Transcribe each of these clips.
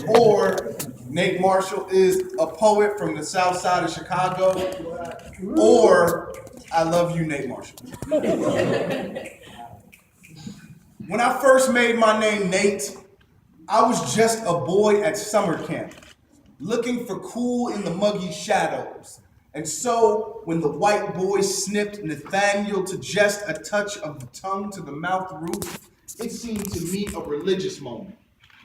Or Nate Marshall is a poet from the south side of Chicago. Or I love you, Nate Marshall. When I first made my name Nate, I was just a boy at summer camp, looking for cool in the muggy shadows. And so, when the white boy snipped Nathaniel to just a touch of the tongue to the mouth roof, it seemed to me a religious moment,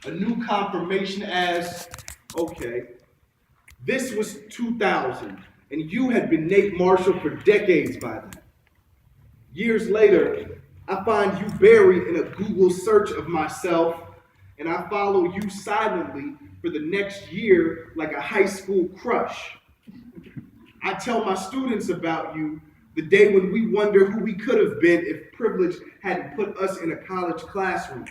a new confirmation as, okay, this was 2000, and you had been Nate Marshall for decades by then. Years later, I find you buried in a Google search of myself, and I follow you silently for the next year like a high school crush. I tell my students about you the day when we wonder who we could have been if privilege hadn't put us in a college classroom.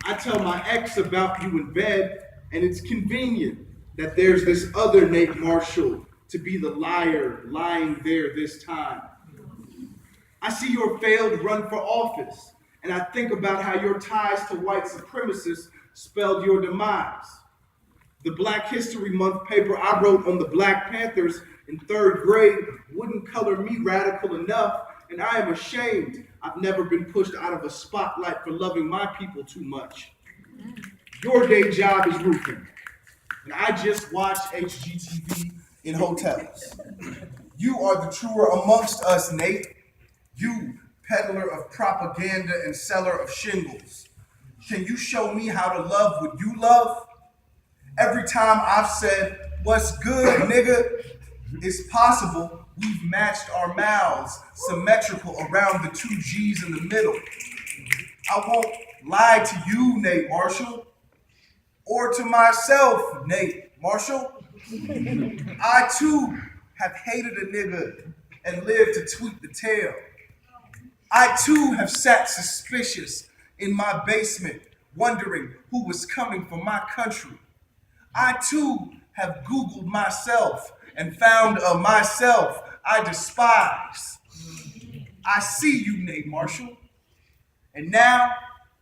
I tell my ex about you in bed, and it's convenient that there's this other Nate Marshall to be the liar lying there this time. I see your failed run for office, and I think about how your ties to white supremacists spelled your demise. The Black History Month paper I wrote on the Black Panthers in third grade wouldn't color me radical enough, and I am ashamed I've never been pushed out of a spotlight for loving my people too much. Your day job is roofing, and I just watch HGTV in hotels. You are the truer amongst us, Nate. You, peddler of propaganda and seller of shingles. Can you show me how to love what you love? Every time I've said, what's good, nigga? It's possible we've matched our mouths symmetrical around the two G's in the middle. I won't lie to you, Nate Marshall, or to myself, Nate Marshall. I too have hated a nigga and lived to tweet the tale. I too have sat suspicious in my basement, wondering who was coming for my country. I too have Googled myself and found a myself I despise. I see you, Nate Marshall. And now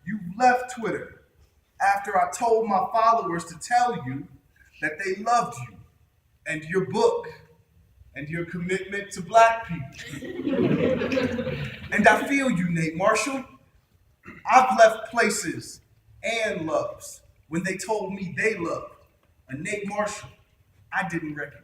you've left Twitter after I told my followers to tell you that they loved you and your book and your commitment to Black people. And I feel you, Nate Marshall. I've left places and loves when they told me they loved a Nate Marshall I didn't recognize.